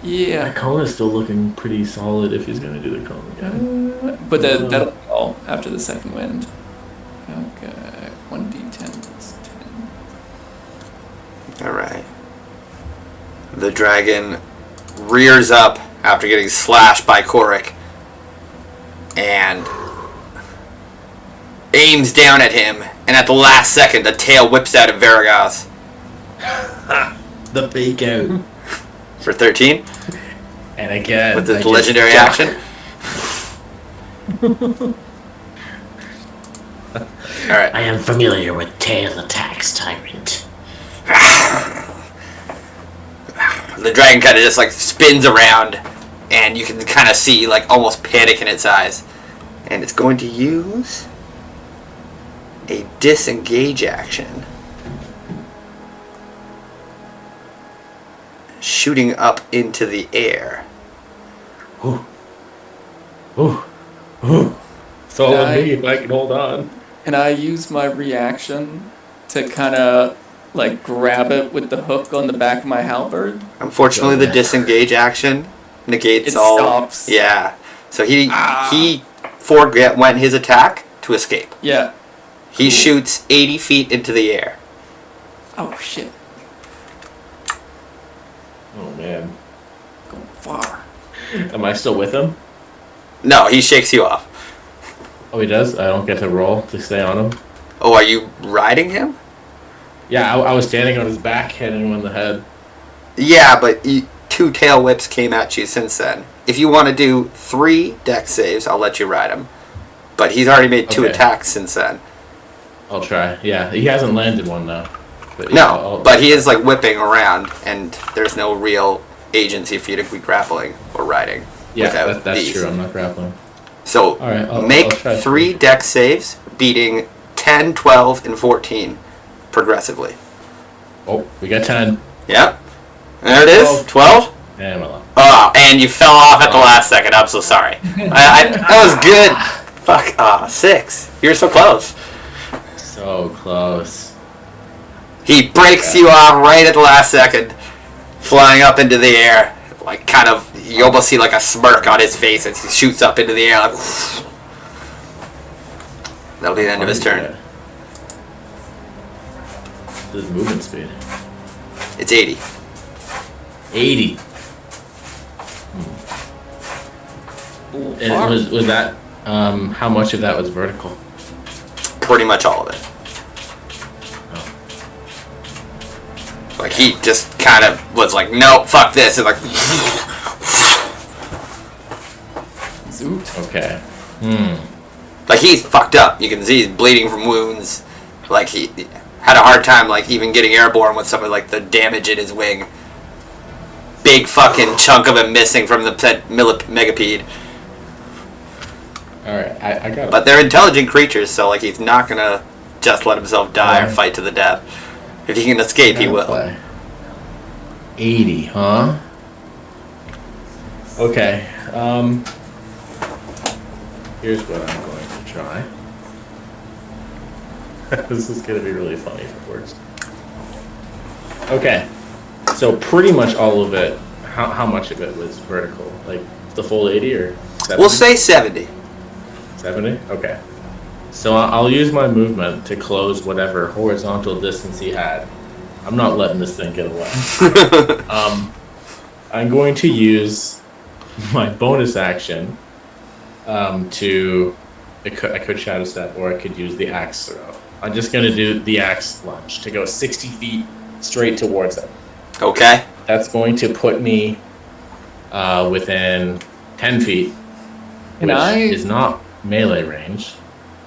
Yeah. That cone is still looking pretty solid if he's gonna do the cone again. But that'll be all after the second wind. Okay. 1d10 plus 10. Alright. The dragon rears up after getting slashed by Korik and aims down at him, and at the last second, a tail whips out of Varagos The fake out. for 13 And again, with the I just legendary duck. action. Alright. I am familiar with tail attacks, tyrant. The dragon kind of just like spins around, and you can kind of see like almost panic in its eyes. And it's going to use a disengage action, shooting up into the air. Ooh. Ooh. Ooh. It's all on Nice. me if I can hold on. And I use my reaction to kind of like grab it with the hook on the back of my halberd. Unfortunately, the disengage action negates It all. stops. Yeah. So he forwent his attack to escape. Yeah. He shoots 80 feet into the air. Oh shit. Oh man. Going far. Am I still with him? No, he shakes you off. Oh, he does? I don't get to roll to stay on him? Oh, are you riding him? Yeah, I was standing on his back, hitting him in the head. Yeah, but 2 tail whips came at you since then. If you want to do 3 dex saves, I'll let you ride him. But he's already made 2 Okay. attacks since then. I'll try. Yeah, he hasn't landed one though. But yeah, No, but he is like whipping around, and there's no real agency for you to be grappling or riding. yeah, without that's these. true. I'm not grappling. So All right, I'll make try 3 dex saves, beating 10, 12, and 14 progressively. Oh, we got 10. Yep. There it is. 12? And well, Oh, and you fell off at the last second. I'm so sorry. That was good. Fuck. Ah, 6. You're so close. so close. He breaks you off right at the last second, flying up into the air. Like, kind of, you almost see like a smirk on his face as he shoots up into the air. Like, that'll be the end of his turn. This is movement speed. It's 80. 80. Ooh, And far. was that, how much of that was vertical? Pretty much all of it. Like, he just kind of was like, no, fuck this. And like, Zoot. Okay. like he's fucked up. You can see he's bleeding from wounds. Like, he had a hard time, like, even getting airborne with some of, like, the damage in his wing. Big fucking chunk of him missing from the megapede. Alright, I got it. But they're intelligent creatures, so, like, he's not gonna just let himself die or Right. fight to the death. If he can escape, he will. Play. 80, huh? Okay, here's what I'm going to try. This is gonna be really funny if it works. Okay, so pretty much all of it, how much of it was vertical? Like, the full 80 or 70? We'll say 70. 70? Okay. So I'll use my movement to close whatever horizontal distance he had. I'm not letting this thing get away. I'm going to use my bonus action to... I could Shadow Step, or I could use the Axe Throw. I'm just going to do the Axe Lunge to go 60 feet straight towards him. Okay. That's going to put me within 10 feet, Can which I- is not melee range.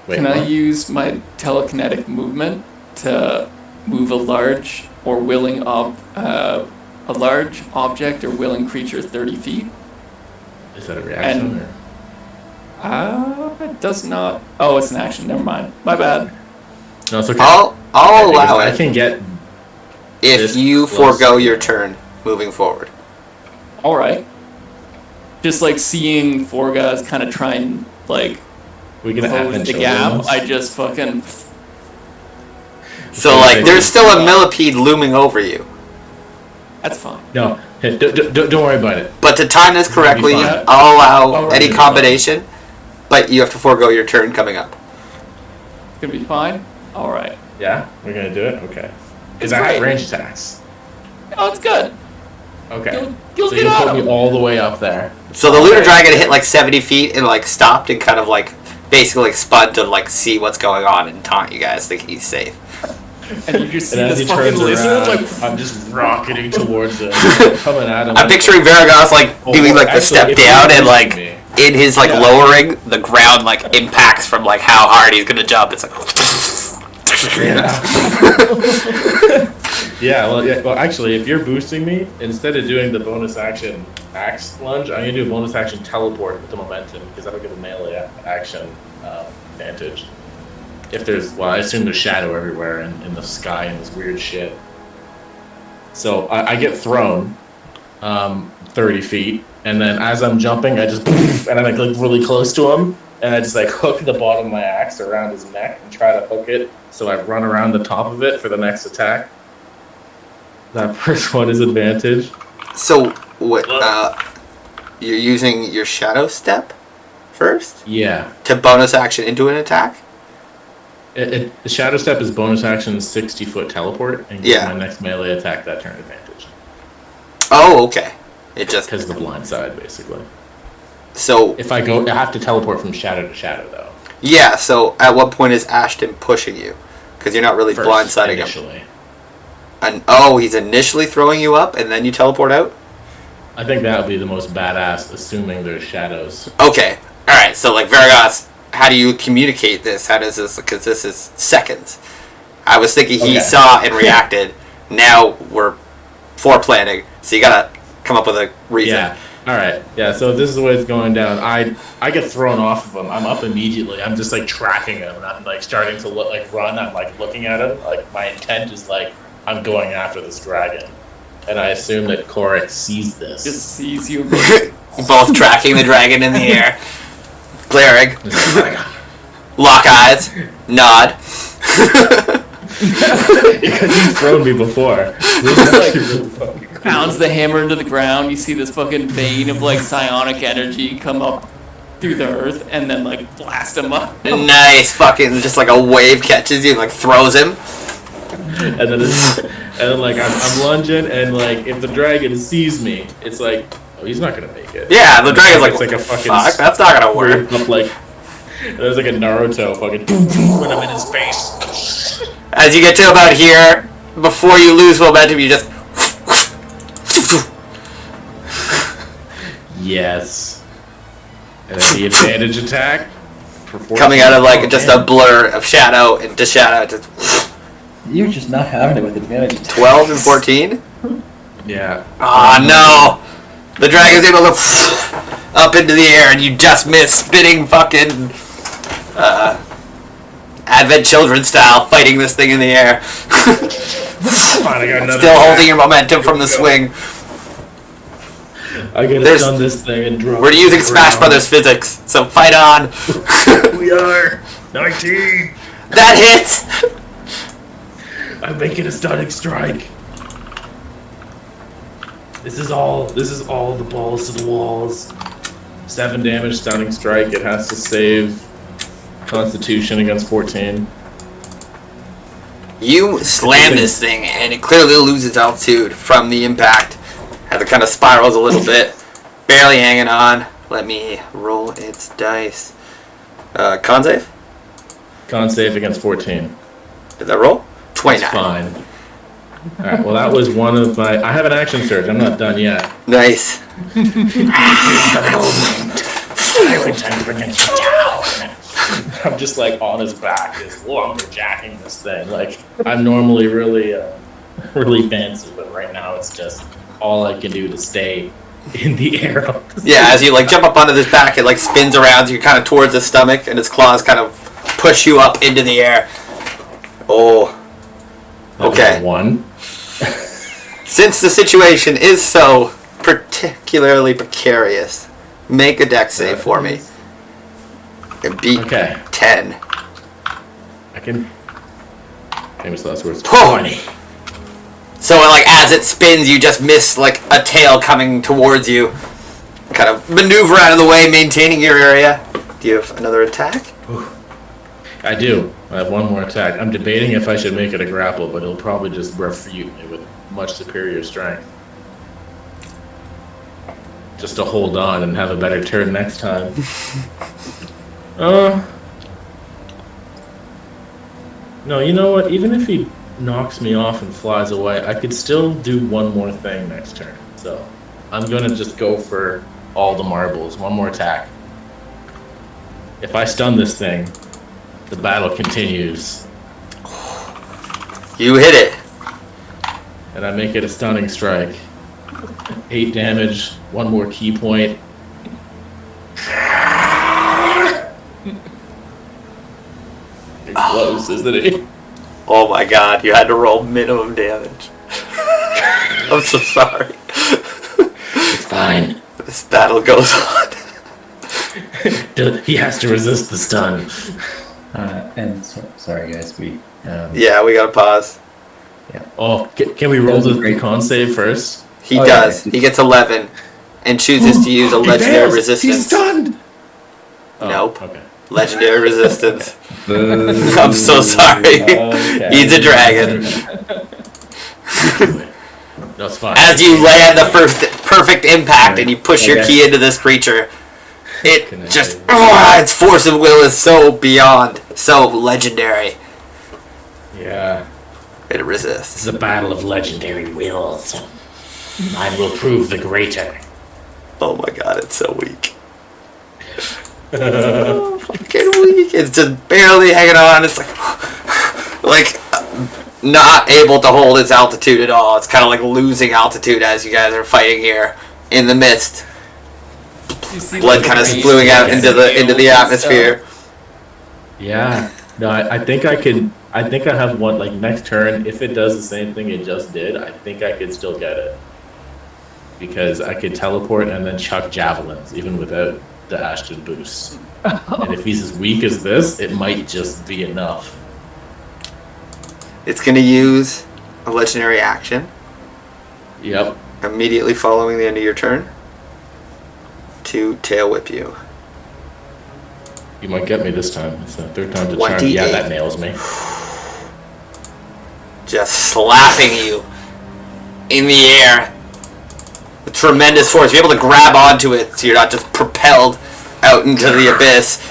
Wait, Can I what? use my telekinetic movement to move a large or willing a large object or willing creature 30 feet? Is that a reaction? And- It does not. Oh, it's an action. Never mind. My bad. No, it's okay. I'll Okay, allow because I it can get. if this you close. forego your turn moving forward. All right. Just like seeing four guys kind of try and like We can have close the children gap. ones. I just fucking So, like, there's still a millipede looming over you. That's fine. No, hey, don't worry about it. But to time this correctly, fine. I'll allow Alright. any combination, but you have to forego your turn coming up. It's gonna be fine. All right. Yeah, we're gonna do it. Okay. Because It's I have great. range attacks. Oh, it's good. Okay. You'll So get you out put of me him. all the way up there. So the lunar Okay. dragon hit like 70 feet and like stopped and kind of like basically like spun to like see what's going on and taunt you guys, think he's safe. And you just see And as he this fucking turns lizard around, like. I'm just rocketing towards him, coming at him. I'm picturing Varagos like Oh, doing like the actually, step if down you're and like pushing me- in his like Yeah. lowering, the ground like impacts from like how hard he's gonna jump. It's like Well, actually, if you're boosting me, instead of doing the bonus action axe lunge, I'm gonna do a bonus action teleport with the momentum because that'll give a melee action advantage. If there's, well, I assume there's shadow everywhere in the sky and this weird shit. So I get thrown 30 feet, and then as I'm jumping, I just and I'm like really close to him, and I just like hook the bottom of my axe around his neck and try to hook it. So I run around the top of it for the next attack. That first one is advantage. so what? You're using your shadow step first Yeah. to bonus action into an attack. The shadow step is bonus action 60-foot teleport, and gives Yeah. my next melee attack that turn advantage. Oh, okay. It just Because of the blind side, basically. so If I go, I have to teleport from shadow to shadow, though. yeah. So at what point is Ashton pushing you? Because you're not really First, blindsiding him. initially. And oh, he's initially throwing you up and then you teleport out. I think that would be the most badass, assuming there's shadows. Okay. All right. So like Varagos, how do you communicate this? How does this? Because this is seconds. I was thinking he Okay. saw and reacted. Now we're foreplanning. So you gotta come up with a reason. Yeah. All right. Yeah. So this is the way it's going down. I get thrown off of him. I'm up immediately. I'm just like tracking him, and I'm like starting to look like run. I'm like looking at him. Like my intent is like I'm going after this dragon, and I assume that Korik sees this. Just sees you. Both tracking the dragon in the air, glaring, He's like, lock eyes, nod. because he's thrown me before. This is actually really fucking cool. Pounds the hammer into the ground. You see this fucking vein of like psionic energy come up through the earth and then like blast him up. Nice, fucking, just like a wave catches you and like throws him. And then like I'm lunging, and like if the dragon sees me, it's like, oh, he's not gonna make it. Yeah, the dragon's like, it's like a fucking fuck, that's not gonna work. up, like there's like a Naruto fucking when I'm in his face. As you get to about here, before you lose momentum, you just Yes. And then the advantage attack. For 14. coming out of like Oh, just man. a blur of shadow into shadow. Just You're just not having it with advantage. 12 and 14. Yeah. Ah no! The dragon's able to up into the air, and you just miss, spinning fucking Advent Children style, fighting this thing in the air. Fine, I got another Still attack. holding your momentum from the swing. I gotta There's- stun this thing and drop. We're it using to the Smash ground. Brothers physics, so fight on. We are 19. That hits. I'm making a stunning strike. This is all the balls to the walls. 7 damage stunning strike. It has to save Constitution against 14. You slam this thing, and it clearly loses altitude from the impact. As it kind of spirals a little bit, barely hanging on. Let me roll its dice. Con save? Con save against 14. Did that roll? 29. That's fine. Alright, well that was one of my... I have an action surge. I'm not done yet. Nice. I'm just like on his back, just lumberjacking this thing. Like I'm normally really fancy, but right now it's just all I can do to stay in the air. Yeah, as you like jump up onto this back, it like spins around you kind of towards the stomach, and its claws kind of push you up into the air. Oh. That was Okay. a 1. Since the situation is so particularly precarious, make a dex save for me. And beat Okay. 10. I can. Famous last words. Oh. 20. So like as it spins, you just miss like a tail coming towards you. Kind of maneuver out of the way, maintaining your area. Do you have another attack? I do. I have one more attack. I'm debating if I should make it a grapple, but it'll probably just refute me with much superior strength. Just to hold on and have a better turn next time. No, you know what? Even if he knocks me off and flies away, I could still do one more thing next turn. So I'm gonna just go for all the marbles. One more attack. If I stun this thing, the battle continues. You hit it. And I make it a stunning strike. 8 damage, one more key point. He's close, isn't he? Oh my god, you had to roll minimum damage. I'm so sorry. It's fine. This battle goes on. He has to resist the stun. And so, sorry guys, we Yeah, we gotta pause. Oh, can we roll the con save first? He Oh, does. yeah. He gets 11 and chooses to use a legendary resistance. He's stunned. Nope. Okay. Legendary resistance. I'm so sorry. Okay. He's a dragon. No, it's fine. As you land the first perfect impact and you push your key into this creature, it just its force of will is so beyond, so legendary. Yeah. It resists. It's a battle of legendary wills. Mine will prove the greater. Oh my god, it's so weak. So fucking weak. It's just barely hanging on. It's like not able to hold its altitude at all. It's kind of like losing altitude as you guys are fighting here in the mist. Blood kind of spewing out into the atmosphere. Yeah. No, I think I could. I think I have one, like, next turn, if it does the same thing it just did, I think I could still get it. Because I could teleport and then chuck javelins, even without the Ashton boost. And if he's as weak as this, it might just be enough. It's going to use a legendary action Yep. immediately following the end of your turn to tail whip you. You might get me this time. It's the third time to 28. charm. Yeah, that nails me. Just slapping you in the air with tremendous force. You're able to grab onto it so you're not just propelled out into the abyss,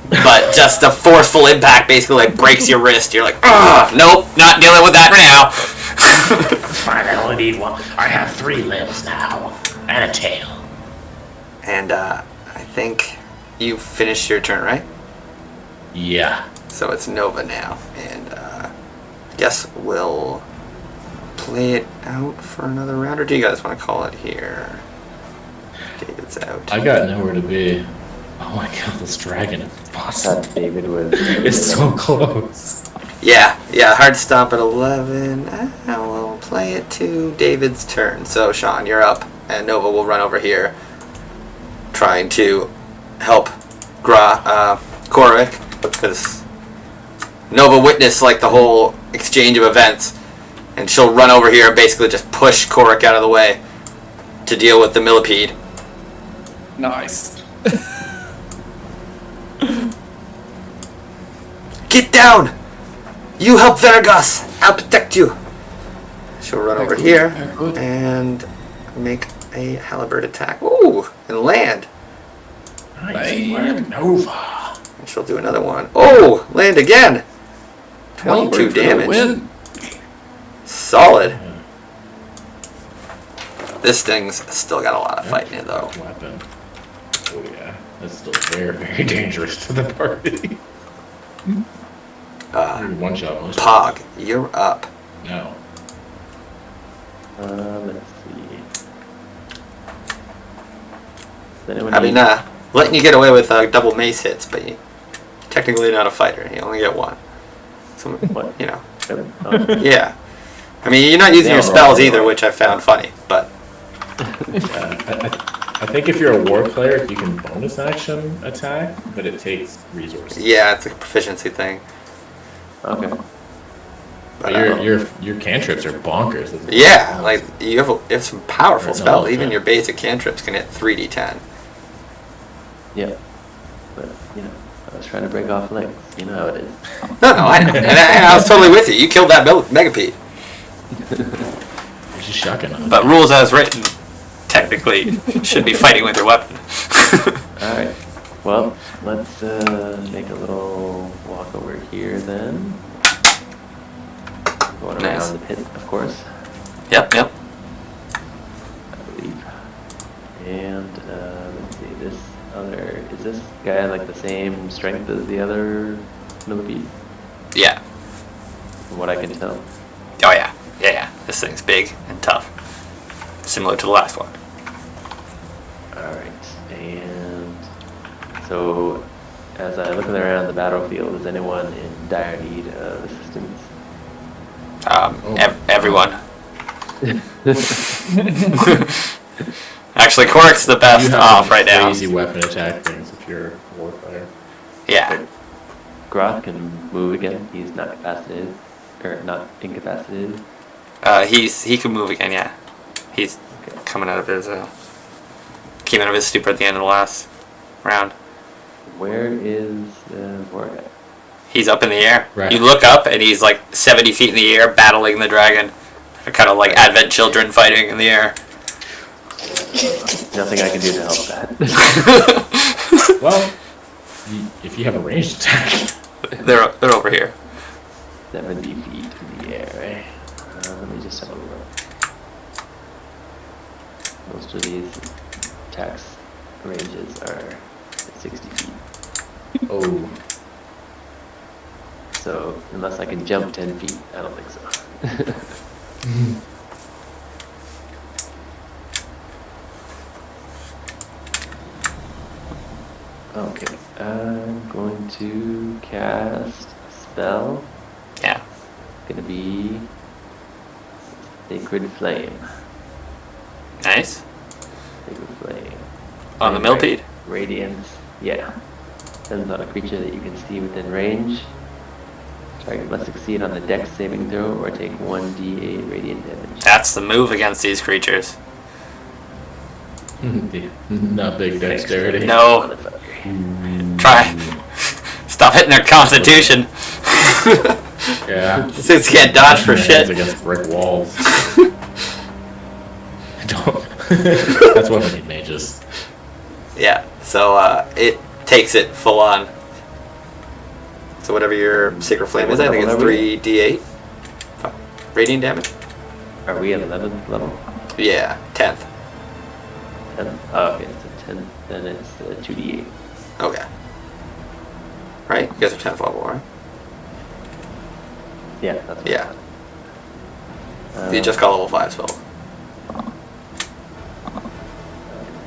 but just a forceful impact basically like breaks your wrist. You're like, nope, not dealing with that now. Fine, I only need one. I have 3 limbs now. And a tail. And I think you finished your turn, right? Yeah. So it's Nova now, and I guess we'll play it out for another round, or do you guys want to call it here? David's out. I got nowhere to be. Oh my god, this dragon is I awesome. thought David was. It's so close. Yeah, hard stop at 11. We'll play it to David's turn. So Sean, you're up, and Nova will run over here, trying to help Korik, because Nova witnessed like the whole exchange of events, and she'll run over here and basically just push Korik out of the way to deal with the millipede. Nice. Get down! You help Vergas! I'll protect you! She'll run over here and make a halberd attack. Ooh! And land. Nice work, Nova. And she'll do another one. Oh! Land again! 22 damage. Win. Solid. This thing's still got a lot of fight in it though. Weapon. Oh yeah. That's still very, very dangerous to the party. One shot. Pog, you're up. No. Let's see. Does anyone I mean, need- letting you get away with double mace hits, but you're technically not a fighter. You only get one. So, What? you know. Oh, Yeah. I mean, you're not using your spells either, which I found funny, but I think if you're a war player, you can bonus action attack, but it takes resources. yeah, it's a proficiency thing. okay. But, Your cantrips are bonkers. yeah, like you have some powerful No, spells. okay. Even your basic cantrips can hit 3d10. Yeah. But, I was trying to break off legs. You know how it is. No, I know. And I was totally with you. You killed that Megapede. You're just shocking on But rules as written, technically, should be fighting with your weapon. Alright. Well, let's make a little walk over here then. Going Nice. around the pit, of course, Yep. I believe. And let's see, is this guy like the same strength as the other millipede? Yeah. From what I can tell. Oh yeah. Yeah. This thing's big and tough. Similar to the last one. Alright, and so as I look around the battlefield, is anyone in dire need of assistance? Everyone. Actually, Cork's the best off right now. Crazy weapon attack things if you're a warfighter. Yeah. Groth can move again. He's not capacitated, or not incapacitated. He can move again. Yeah. He's coming out of his came out of his stupor at the end of the last round. Where is the Vorga? He's up in the air. Right. You look up and he's like 70 feet in the air battling the dragon. They're kind of like Advent children fighting in the air. Nothing I can do to help that. Well, if you have a ranged attack. They're over here. 70 feet in the air, right? Let me just have a look. Most of these attacks ranges are 60 feet. Oh. So, unless I can jump 10 feet, I don't think so. Okay, I'm going to cast a spell. Yeah. Gonna be Sacred Flame. Nice. Sacred Flame. On the millipede? Radiance. Yeah. Depends on a creature that you can see within range. Target must succeed on the dex saving throw or take 1d8 radiant damage. That's the move against these creatures. Not big dexterity. No. Motherfucker. Try. Stop hitting their constitution. Yeah. Things can't dodge for Hands shit. against brick walls. Don't. That's what we need mages. Yeah. So it takes it full on. So whatever your Sacred Flame is, I think it's 3d8 radiant damage. Are we at 11th level? Yeah, 10th. 10th? Oh, okay, it's a 10th, then it's 2d8. Okay. Right? You guys are 10th level, right? Yeah, that's what Yeah. I thought. You just got level 5 spell.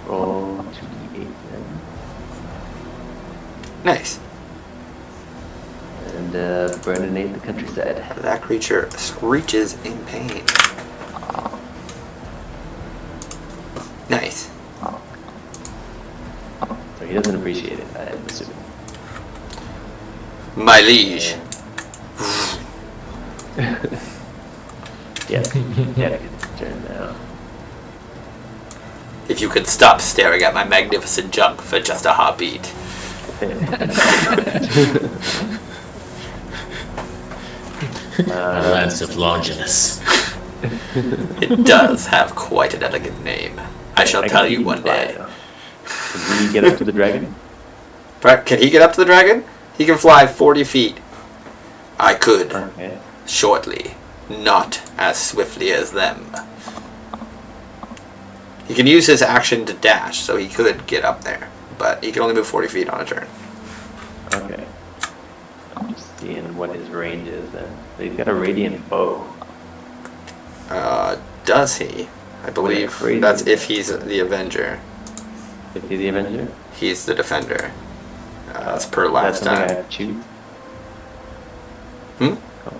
Roll 2d8 then. Nice. And burninate the countryside. That creature screeches in pain. Nice. So he doesn't appreciate it, I'm assuming. My liege. Yeah, yeah, it's turn now. If you could stop staring at my magnificent junk for just a heartbeat. A lance of Longinus. It does have quite an elegant name. I shall tell you one day. Can we get up to the dragon? But can he get up to the dragon? He can fly 40 feet. I could, Okay. shortly. Not as swiftly as them. He can use his action to dash, so he could get up there. But he can only move 40 feet on a turn. Okay. I'm just seeing what his range is then. So he's got a radiant bow. Does he? I believe crazy- that's if he's the Avenger. Is he the Avenger? He's the Defender. That's per That's last something I time. have to choose? Hmm? Oh,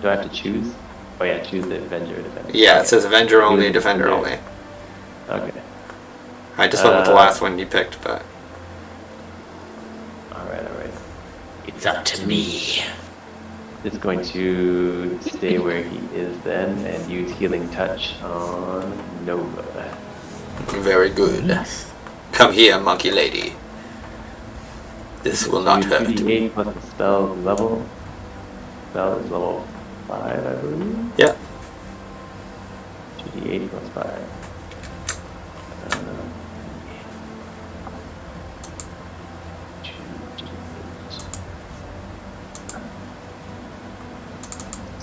do I have to choose? Oh yeah, choose the Avenger or Defender. Yeah, it says Avenger only, Choose Defender Avenger. only. Okay. I just went with the last one you picked, but Alright. It's up to me. is going to stay where he is then and use Healing Touch on Nova. Very good. Come here, monkey lady. This will not Use hurt. 2d8 plus the spell level. Spell is level 5, I believe. Yeah. 2d8 plus 5.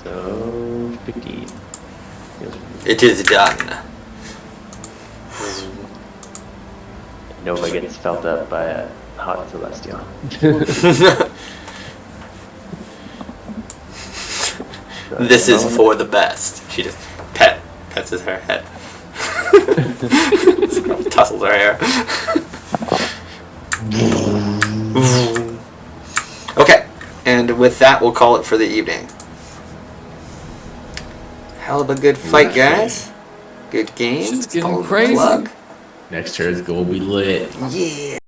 So 15. It is done. Nova gets felt up by a hot celestial. This is for the best. She just pets her head. Tussles her hair. Okay, and with that, we'll call it for the evening. Hell of a good fight, guys. Good game. Shit's getting Follow the crazy. plug. Next turn is gonna be lit. Yeah.